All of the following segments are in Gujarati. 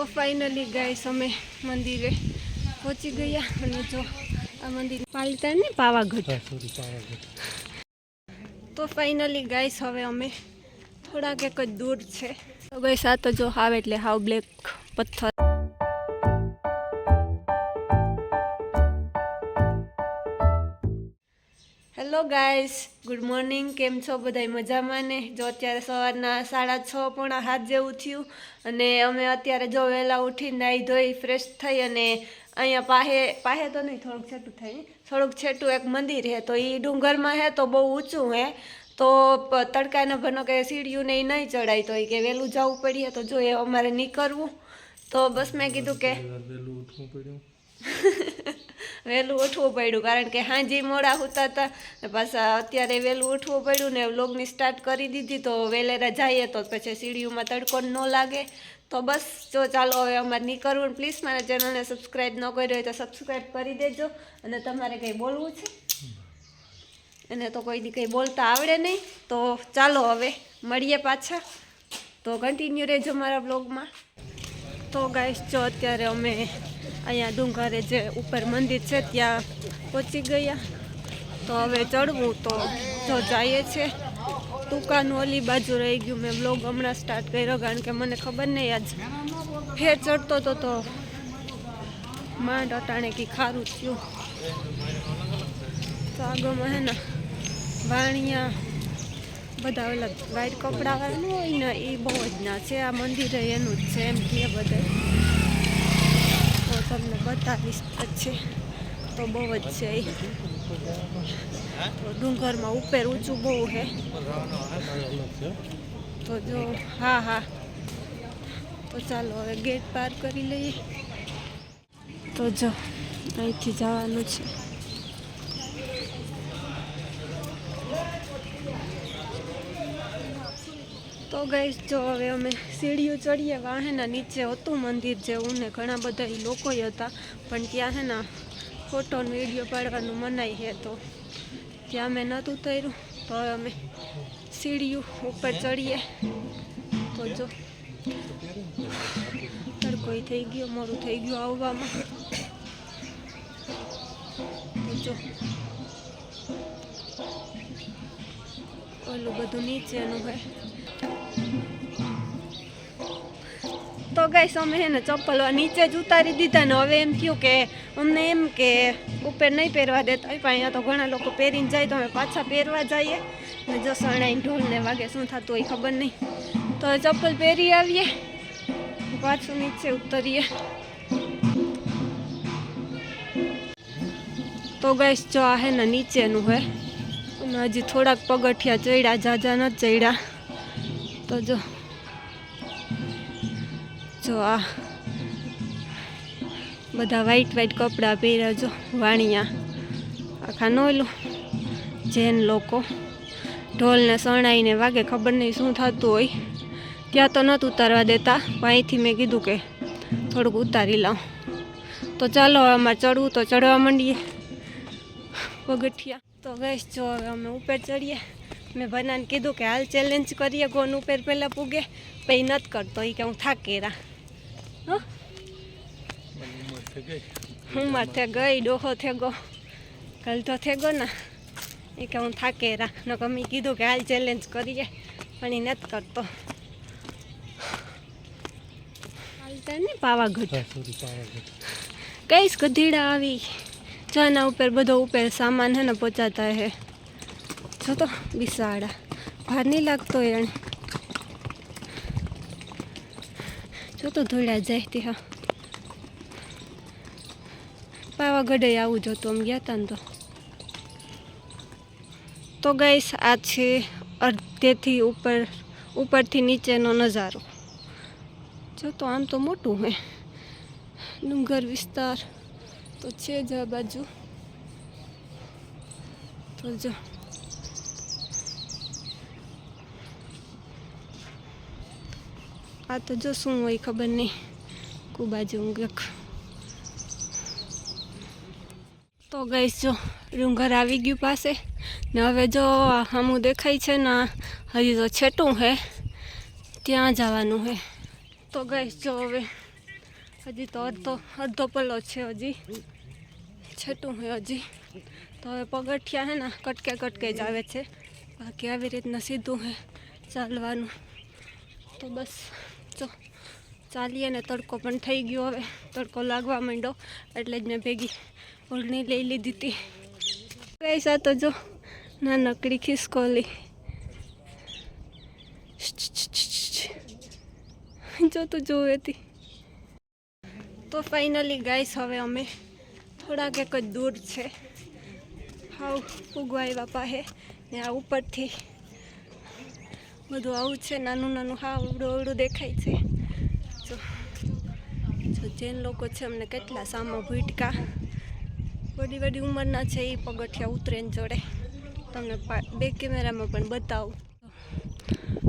तो फाइनली गाइस અમે મંદિરે પહોંચી ગયા અને જો આ મંદિર પાલિતાણ ને પાવાગઢ તો ફાઇનલી ગાઈસ હવે અમે થોડાક એક જ દૂર છે તો ગાઈસ આ તો જો આવે એટલે હાવ બ્લેક પથ્થર હેલો ગાઈસ ગુડ મોર્નિંગ કેમ છો બધાય મજામાં ને જો અત્યારે સવારના 6:30 પોણા 7 જેવું થયું અને અમે અત્યારે જો વહેલા ઉઠીને નાહી ધોઈ ફ્રેશ થઈ અને અહીંયા પાહે તો નહીં થોડુંક છેટું એક મંદિર હે તો એ ડુંગરમાં હે તો બહુ ઊંચું હે તો તડકાના ભનો કે સીડીયું ને એ નહીં ચડાય તો એ કે વહેલું જવું પડીએ તો જો એ અમારે નીકળવું તો બસ મેં કીધું કે વહેલું ઉઠવું પડ્યું કારણ કે હાંજી મોડા હોતા હતા પાછા અત્યારે વહેલું ઉઠવું પડ્યું ને વ્લોગની સ્ટાર્ટ કરી દીધી તો વહેલેરા જઈએ તો પછી સીડીયુમાં તડકો ન લાગે તો બસ જો ચાલો હવે અમારે નીકળવું પ્લીઝ મારા ચેનલને સબસ્ક્રાઈબ ન કર્યો હોય તો સબસ્ક્રાઈબ કરી દેજો અને તમારે કંઈ બોલવું છે એને તો કોઈ દી કંઈ બોલતા આવડે નહીં તો ચાલો હવે મળીએ પાછા તો કન્ટિન્યુ રહેજો મારા બ્લોગમાં તો ગાઈસ જો અત્યારે અમે અહીંયા ડુંગરે જે ઉપર મંદિર છે ત્યાં પહોંચી ગયા તો હવે ચડવું તો જો જઈએ છે ટૂંકાનું ઓલી બાજુ રહી ગયું મેં બ્લોગ હમણાં સ્ટાર્ટ કર્યો કારણ કે મને ખબર નહીં આજ ફેર ચડતો હતો તો માંડ અટાણે કંઈ ખારું થયું તો આગળમાં હે ને વાણિયા બધા ઓલા વાઈટ કપડાવાળાનું હોય ને એ બહુ જ ના છે આ મંદિર એનું જ છે એમ કે બધા તો તમને બતાવીશ પછી તો બહુ જ છે તો ડુંગરમાં ઉપર ઊંચું બહુ છે તો જો હા તો ચાલો હવે ગેટ પાર કરી લઈએ તો જો અહીંથી જવાનું છે તો ગાઈસ જો હવે અમે સીડીઓ ચડીએ વાહેના નીચે હતું મંદિર જેવું ને ઘણા બધા લોકો હતા પણ ત્યાં હે ને ફોટો ને વિડીયો પાડવાનું મનાઈ છે તો ત્યાં મેં નહોતું ઉતર્યું તો હવે અમે સીડીઓ ઉપર ચડીએ તો જો તડકોઈ થઈ ગયો મોડું થઈ ગયું આવવામાં તો જો ઓલું બધું નીચેનું હોય તો ગાઈસ અમે હે ને ચપ્પલ નીચે જ ઉતારી દીધા ને હવે એમ થયું કે અમને એમ કે ઉપર નહીં પહેરવા દેતા હોય પણ અહીંયા તો ઘણા લોકો પહેરીને જાય તો અમે પાછા પહેરવા જઈએ ને જો શરણાઈ ઢોલને વાગે શું થતું હોય ખબર નહીં તો ચપ્પલ પહેરી આવીએ પાછું નીચે ઉતરીએ તો ગાઈસ જો આ હે ને નીચેનું હે અને હજી થોડાક પગથિયા ચડ્યા જાજા નથી ચડ્યા તો જો આ બધા વાઈટ કપડાં પહેર્યા જો વાણિયા આખા નોલું જૈન લોકો ઢોલને શરણાઈને વાગે ખબર નહીં શું થતું હોય ત્યાં તો નહોતું ઉતારવા દેતા પણ અહીંથી મેં કીધું કે થોડુંક ઉતારી લઉં તો ચાલો અમારે ચડવું તો ચડવા માંડીએ પગથિયા તો ગાઈસ જો હવે અમે ઉપર ચડીએ મેં ભનાને કીધું કે હાલ ચેલેન્જ કરીએ કોણ ઉપર પહેલાં પૂગે પછી નથી કરતો એ કે હું થાકેરા હું માથે ગઈ ડોહો થેગો ગલતો થેગો ને એ કે હું થાકેરા ન મેં કીધું કે હાલ ચેલેન્જ કરીએ પણ એ નથી કરતો હાલતા ને પાવાગઢ કઈશ ગધેડા આવી ચાના ઉપર બધો ઉપર સામાન હે ને પહોંચાતા હે જો તો બિસાડા ભાર નહીં લાગતો એને જો તો ધોળા જાય ત્યાં પાવાગઢે આવું જોતું આમ ગયા હતા ને તો ગાઈસ આ છે અડધેથી ઉપરથી નીચેનો નજારો જો તો આમ તો મોટું હે ડુંગર વિસ્તાર તો છે જ આ બાજુ તો જો આ તો જો શું હોય ખબર નહીં કુબાજુ ઊંઘક તો ગાઈસ જો ડુંગર આવી ગયું પાસે ને હવે જો હમું દેખાય છે ને હજી તો છેટું હે ત્યાં જવાનું હે તો ગાઈસ જો હવે હજી તો અડધો પલ્લો છે, હજી છેટું છે હજી. તો હવે પગથિયા હે ને કટકે જ આવે છે, બાકી આવી રીતના સીધું હે ચાલવાનું. તો બસ જો ચાલીએ ને તડકો પણ થઈ ગયો, હવે તડકો લાગવા માંડ્યો એટલે જ મેં ભેગી ઓઢણી લઈ લીધી હતી. પૈસા તો જો નાનકડી ખિસકોલી જો તું જોવે હતી. તો ફાઇનલી ગાઈસ હવે અમે થોડાક એક જ દૂર છે, હાવ ઉગવા આવ્યા પાસે ને આ ઉપરથી બધું આવું છે, નાનું હાવ અવડું દેખાય છે. જો જૈન લોકો છે અમને કેટલા સામા ભૂટકા બડી ઉંમરના છે, એ પગથિયા ઉતરે ને જોડે. તમને બે કેમેરામાં પણ બતાવું.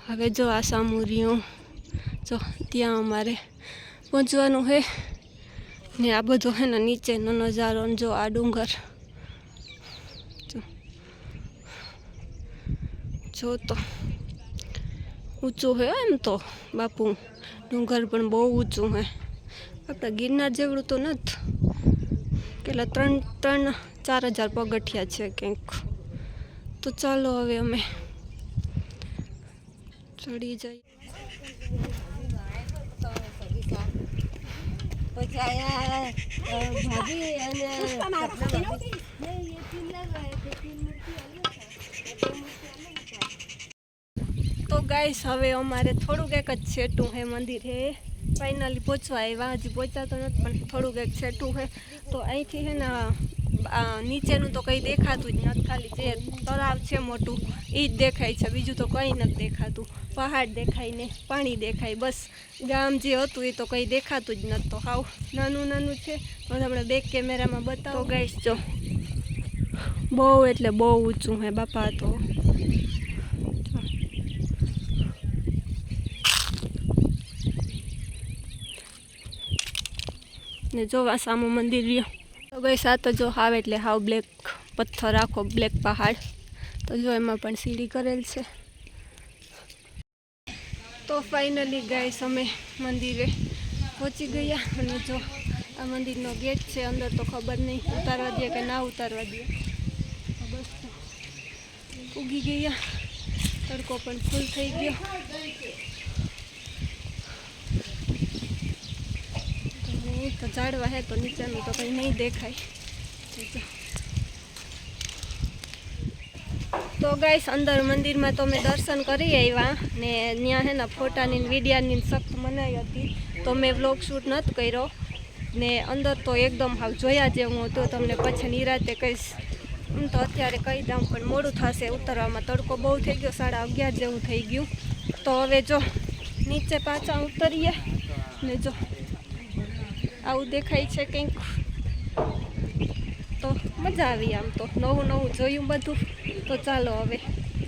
હવે જો આ સામું રહ્યું, જો ત્યાં અમારે પહોંચવાનું છે ને આ બધો છે ને નીચેનો નજારો. જો આ ડુંગર જો તો ઊંચું છે એમ તો બાપુ, ડુંગર પણ બહુ ઊંચું છે. આપણે ગિરનાર જેવડું તો નથી, કેટલા 3-4 હજાર પગથિયા છે કંઈક. તો ચાલો હવે અમે ચડી જઈએ. તો ગાઈસ હવે અમારે થોડુંક એક જ છેટું છે મંદિર હે. ફાઇનલી પહોંચવા આવ્યા, હજી પહોંચ્યા તો નથી પણ થોડુંક એક છેટું છે. તો અહીંથી છે ને નીચેનું તો કંઈ દેખાતું જ નથી, ખાલી જે તળાવ છે મોટું એ જ દેખાય છે, બીજું તો કંઈ નથી દેખાતું. પહાડ દેખાય ને પાણી દેખાય, બસ ગામ જે હતું એ તો કંઈ દેખાતું જ નથી. તો હાવ નાનું છે. તો આપણે બેક કેમેરામાં બતાવો ગાઈસ. જો બહુ એટલે બહુ ઊંચું હે બાપા. તો ને જો આ સામું મંદિર રહ્યો. તો ગાઈસ આ તો જો હાવ એટલે હાવ બ્લેક પથ્થર, આખો બ્લેક પહાડ. તો જો એમાં પણ સીડી કરેલ છે. તો ફાઇનલી ગાઈસ અમે મંદિરે પહોંચી ગયા. અને જો આ મંદિરનો ગેટ છે, અંદર તો ખબર નહીં ઉતારવા દે કે ના ઉતારવા દે. બસ ઉગી ગયા, તડકો પણ ફૂલ થઈ ગયો. તો ઝાડવા હે તો નીચેનું તો કંઈ નહીં દેખાય. તો ગાઈસ અંદર મંદિરમાં તો મેં દર્શન કરી આવ્યા ને ત્યાં હે ને ફોટાની વિડીયાની સખ્ત મનાઈ હતી, તો મેં વ્લોગ શૂટ નથી કર્યો. ને અંદર તો એકદમ હાવ જોયા જેવું હતું. તમને પછી નિરાતે કહીશ. તો અત્યારે કહી દઉં પણ મોડું થશે ઉતરવામાં, તડકો બહુ થઈ ગયો, 11:30 જેવું થઈ ગયું. તો હવે જો નીચે પાછા ઉતરીએ ને જો આવું દેખાય છે કંઈક. તો મજા આવી, આમ તો નવું જોયું બધું. તો ચાલો હવે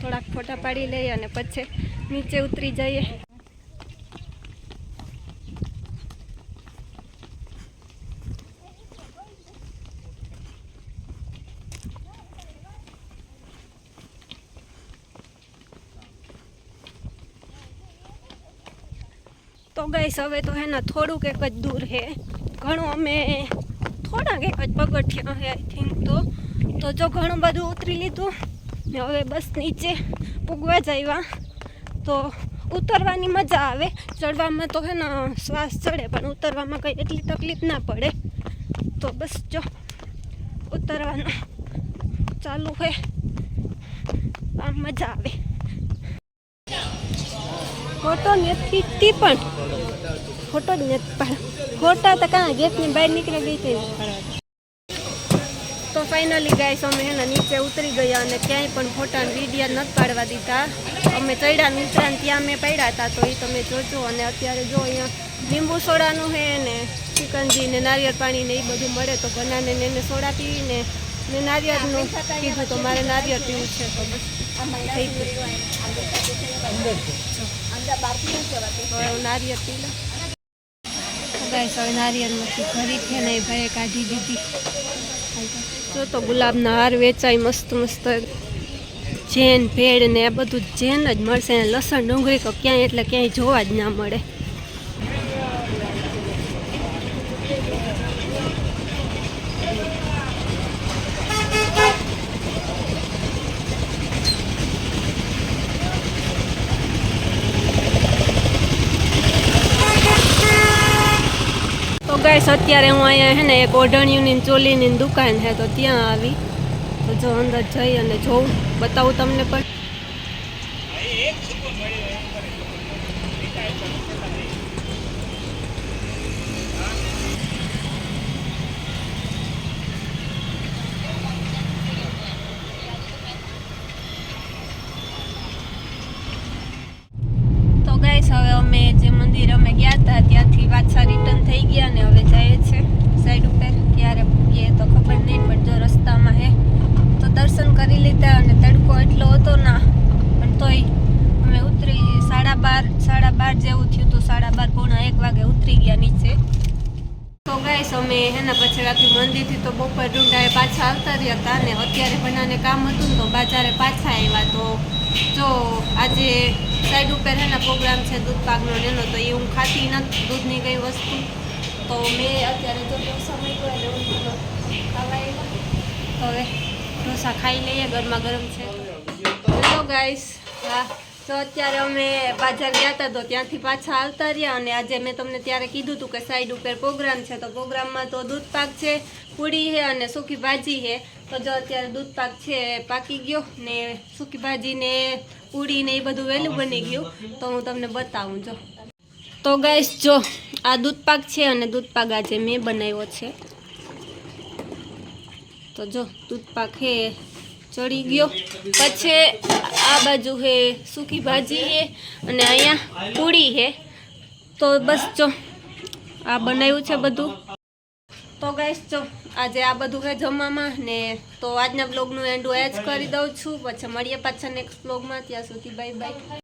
થોડાક ફોટા પાડી લઈએ અને પછી નીચે ઉતરી જઈએ. તો ગાઈસ હવે તો હે ને થોડુંક એક જ દૂર છે, ઘણું અમે થોડાક એક જ પગથિયા છે આઈ થિંક. તો જો ઘણું બધું ઉતરી લીધું ને હવે બસ નીચે પૂગવા જ આવ્યા. તો ઉતરવાની મજા આવે, ચડવામાં તો હે ને શ્વાસ ચડે પણ ઉતરવામાં કંઈ એટલી તકલીફ ના પડે. તો બસ જો ઉતરવાનું ચાલુ છે, આમ મજા આવે. ફોટો નથી પણ ફોટો જ નથી પણ ફોટા તો કાં ગેટની બહાર નીકળી ગઈ હતી. તો ફાઇનલી ગાઈસ અમે એના નીચે ઉતરી ગયા અને ક્યાંય પણ ફોટા વિડીયા નથી પાડવા દીધા. અમે ચડ્યા ઉતર્યા ત્યાં મેં પડ્યા હતા, તો એ તમે જોજો. અને અત્યારે જો અહીંયા લીંબુ સોડાનું છે ને ચિકનજી ને નારિયેળ પાણી ને એ બધું મળે. તો બનાને એને સોડા પીવીને મેં નારિયેળનું કીધું, તો મારે નારિયેળ પીવું છે. તો બસ થઈ ગયું, નારિયેળ પી લો. ગાઈસ હવે નારિયેળમાંથી ઘરી છે ને એ ભાઈએ કાઢી દીધી. જો તો ગુલાબના હાર વેચાય મસ્ત જેન ભેળ ને આ બધું જેન જ મળશે. લસણ ડુંગળી તો ક્યાંય એટલે ક્યાંય જોવા જ ના મળે. ગાઈસ અત્યારે હું અહીંયા હે ને એક ઓઢણિયુંની ચોલીની દુકાન છે તો ત્યાં આવી તો જો અંદર જઈ અને જોઉં બતાવું તમને પણ તો ગાઈસ હવે અમે જે મંદિર અમે ગયા હતા ત્યાંથી પાછા રિટર્ન થઈ ગયા ને હવે જઈએ છે સાઈડ ઉપર ક્યારે પૂગીએ તો ખબર નહીં પણ જો રસ્તામાં હે તો દર્શન કરી લીધા અને તડકો એટલો હતો ના પણ તોય અમે ઉતરી 12:30 જેવું થયું તો 12:30 પોણા 1 વાગે ઉતરી ગયા નીચે તો ગાઈસ અમે હેના પછી રાત્રિ મંદિરથી તો બપોર રૂંડાએ પાછા આવતા રહ્યા હતા ને અત્યારે બનાને કામ હતું તો બાજારે પાછા આવ્યા તો જો આજે સાઈડ ઉપર હેના પ્રોગ્રામ છે દૂધ પાકનો એનો તો એ હું ખાતી નથી દૂધની કઈ વસ્તુ તો મેં અત્યારે જો ઢોસા મૂક્યો એટલે ખાવા આવ્યા હવે ઢોસા ખાઈ લઈએ ગરમા ગરમ છે હેલો ગાઈસ હા તો અત્યારે અમે બાજાર ગયા હતા તો ત્યાંથી પાછા આવતા રહ્યા અને આજે મેં તમને ત્યારે કીધું હતું કે સાઈડ ઉપર પ્રોગ્રામ છે તો પ્રોગ્રામમાં તો દૂધ પાક છે પૂરી છે અને સૂકી ભાજી છે તો જો અત્યારે દૂધ પાક છે પાકી ગયો ને સૂકી ભાજી ને પૂરી ને એ બધું વહેલું બની ગયું તો હું તમને બતાવું જો તો ગાઈસ જો આ દૂધ પાક છે અને દૂધ પાક આજે મેં બનાવ્યો છે તો જો દૂધ પાક હે ચડી ગયો પછી આ બાજુ હે સૂકી ભાજી હે અને અહીંયા પૂરી હે તો બસ જો આ બનાવ્યું છે બધું તો ગાઈસ જો આજે આ બધું હે જમવામાં ને તો આજના બ્લોગનું એન્ડ જ કરી દઉં છું પછી મળીએ પાછા નેક્સ્ટ બ્લોગમાં ત્યાં સુધી બાય બાય